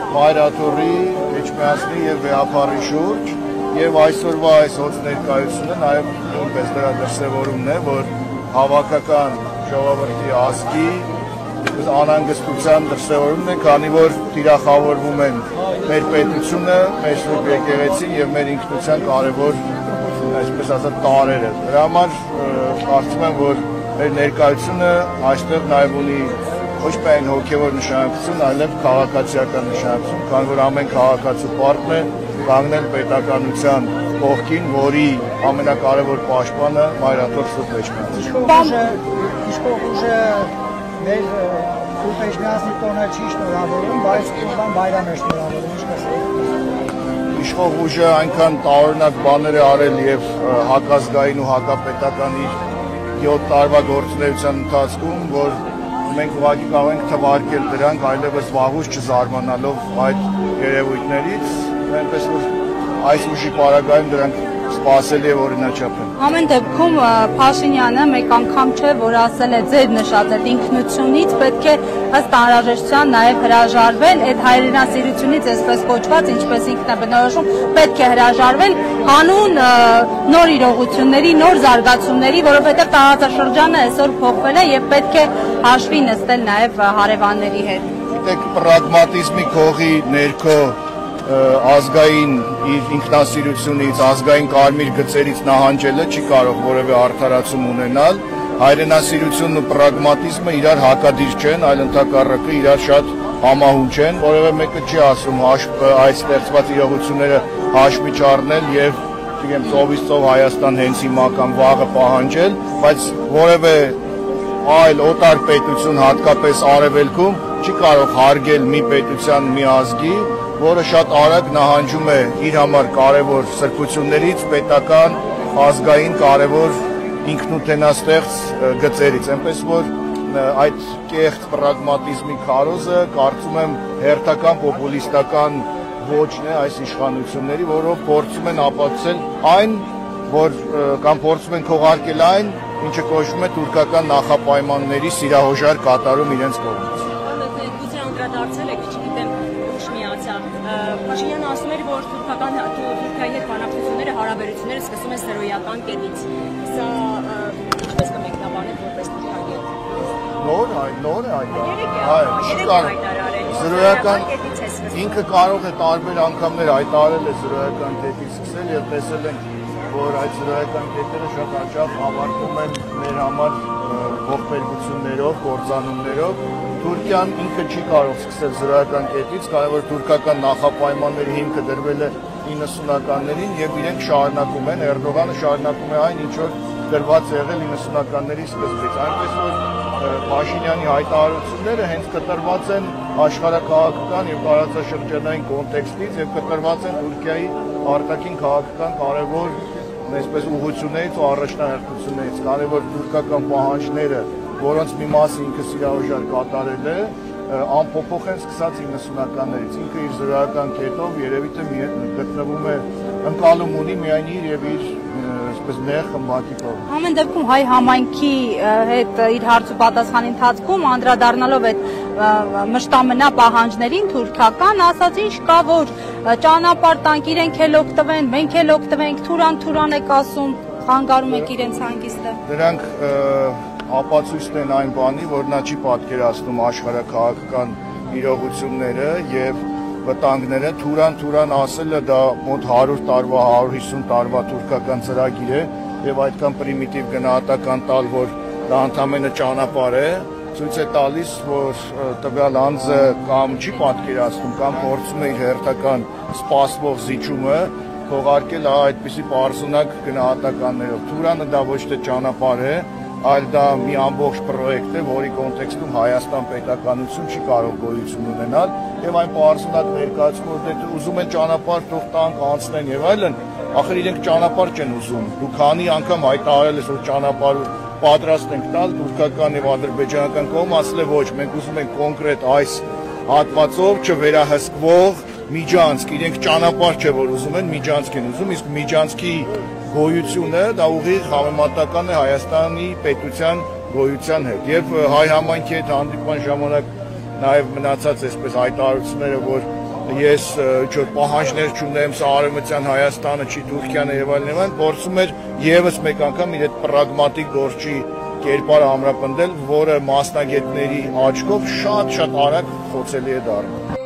Մայրաթորի, Էջմիածնի և Վեհափառի շուրջ և այսօրվա այս հոծ ներկայությունը նաև նույնպես դրա դրսևորումն է, որ հավաքական ժողովրդի ազգի անհանգստության դրսևորումն է, քանի որ թիրախավորվում են մեր պետությունը, մեր Սուրբ եկեղեցին և մեր ինքնության կարևոր, այսպես ասած, տարրերը։ Դրա համար կարծում եմ, որ մեր ներկայությունը այստեղ նաև ունի ոչ միայն հոգևոր նշանակություն, այլև քաղաքացիական նշանակություն, քանի որ ամեն քաղաքացու պարտքն է կանգնել պետականության կողքին, որի ամենակարևոր պաշտպանը Մայրաթոր Սուրբ Էջմիածնն է։ Իշխող ուժը մեր Սուրբ Էջմիածնի տոնը չի շնորհավորում, բայց Կուրբան Բայրամ է շնորհավորում, ինչպես է։ Իշխող ուժը այնքան տարօրինակ բաներ է արել և հակազգային ու հակապետական իր 7 տարվա գործունեության ընթացքում, որ մենք ուղղակի կարող ենք թվարկել դրանք, այլևս վաղուց չզարմանալով այդ երևույթներից, այնպես որ այս ուժի պարագայում դրանք սպասելի է օրինաչափ են։ Ամեն դեպքում Փաշինյանը մեկ անգամ չէ, որ ասել է ձեր նշած այդ ինքնությունից պետք է ըստ անհրաժեշտության նաև հրաժարվել, այդ հայրենասիրությունից այսպես կոչված, ինչպես ինքն է բնորոշում, պետք է հրաժարվել հանուն նոր իրողությունների, նոր զարգացումների, որովհետև տարածաշրջանը այսօր փոխվել է եւ պետք է հաշվի նստել նաև հարևանների հետ։ Գիտեք, պրագմատիզմի քողի ներքո ազգային իր ինքնասիրությունից, ազգային կարմիր գծերից նահանջելը չի կարող որևէ արդարացում ունենալ։ Հայրենասիրությունն ու պրագմատիզմը իրար հակադիր չեն, այլ ընդհակառակը իրար շատ համահունչ են, որևէ մեկը չի ասում այս ստեղծված իրողությունները հաշվի չառնել եւ չգիտեմ ծովից ծով Հայաստան հենց հիմա կամ վաղը պահանջել, բայց որևէ այլ օտար պետություն, հատկապես արևելքում, չի կարող հարգել մի պետության, մի ազգի, որը շատ արագ նահանջում է իր համար կարևոր սրբություններից, պետական, ազգային կարևոր ինքնութենաստեղծ գծերից, այնպես որ այդ կեղծ պրագմատիզմի քարոզը կարծում եմ հերթական պոպուլիստական ոճն է այս իշխանությունների, որով փորձում են ապացուցել այն, որ կամ փորձում են քողարկել այն, ինչը կոչվում է թուրքական նախապայմանների սիրահոժար կատարում իրենց կողմից։ Անդրադարձել եք, չգիտեմ, Փաշինյանը ասում էր, որ Թուրքիայի հետ բանակցությունները, հարաբերությունները սկսում են զրոյական կետից։ Սա ինչպես կմեկնաբանեք որպես թուրքագետ։ Նոր է հայտարարել։ Զրոյական ինքը կարող է տարբեր անգամներ հայտարարել է զրոյական կետից սկսել եւ տեսել ենք, որ այդ զրոյական կետերը շատ հաճախ ավարտվում են մեր համար ողբերգություններով, կործանումներով։ Թուրքիան ինքը չի կարող սկսել զրոյական կետից, քանի որ թուրքական նախապայմանների հիմքը դրվել է 90-ականներին եւ իրենք շարունակում են, Էրդողանը շարունակում է այն, ինչ որ դրված է եղել 90-ականների սկզբից, այնպես որ Փաշինյանի հայտարարությունները հենց կտրված են աշխարհակաղակական եւ տարածաշրջանային կոնտեքստից եւ կտրված են Թուրքիայի արտաքին քաղաքական կարևոր այսպես ուղղություններից ու առաջնահերթություններից, քանի որ թուրքական պահանջները, որոնց մի մասը ինքը սիրահոժար կատարել է, անփոփոխ են սկսած 90-ականներից։ Ինքը իր զրոյական կետով երևի թե գտնվում է ընկալում ունի միայն իր եւ իր այսպես նեղ խմբակի կողմից։ Ամեն դեպքում հայ համայնքի հետ իր հարց ու պատասխանի ընթացքում անդրադառնալով այդ մշտամնա պահանջներին թուրքական ասաց ինչ կա, որ ճանապարհ տանք, իրենք էլ օգտվեն, մենք էլ օգտվենք, թուրան եք ասում, խանգարում եք իրենց հանգիստը։ Դրանք ապացույցն են այն բանի, որ նա չի պատկերացնում աշխարհակաղակական իրողությունները եւ վտանգները, թուրան ասելը դա մոտ 100 տարվա, 150 տարվա թուրքական ծրագիր է եւ այդքան պրիմիտիվ գնահատական տալ, որ դա ընդամենը ճանապարհ է, ցույց է տալիս, որ տվյալ անձը կամ չի պատկերացնում, կամ փորձում է իր հերթական սպասվող զիջումը քողարկել այդպիսի պարզունակ գնահատականներով։ Թուրանը դա ոչ թե ճանապարհ է, այլ դա մի ամբողջ պրոյեկտ է, որի կոնտեքստում Հայաստան պետականություն չի կարող գոյություն ունենալ եւ այն պարզունակ ներկայացում, որ դե ուզում են ճանապարհ թող տանք, անցնեն եւ այլն, ախր իրենք ճանապարհ չեն ուզում։ Դու քանի անգամ հայտարարել ես, որ ճանապարհ պատրաստ ենք տալ, թուրքական եւ ադրբեջանական կողմը ասել է ոչ, մենք ուզում ենք կոնկրետ այս հատվածով չվերահսկվող միջանցք, իրենք ճանապարհ չէ, որ ուզում են, միջանցք են ուզում, իսկ միջանցքի գոյությունը դա ուղիղ համեմատական է Հայաստանի պետության գոյության հետ եւ հայ համայնքի հետ հանդիպման ժամանակ նաեւ մնացած այսպես հայտարարությունները, որ ես ինչ-որ պահանջներ չունեմ, սա արևմտյան Հայաստանը չի, Թուրքիան եւ այլն, փորձում էր եւս մեկ անգամ իր այդ պրագմատիկ գործի կերպարը ամրապնդել, որը մասնագետների աչքով շատ արագ խոցելի է դառնում։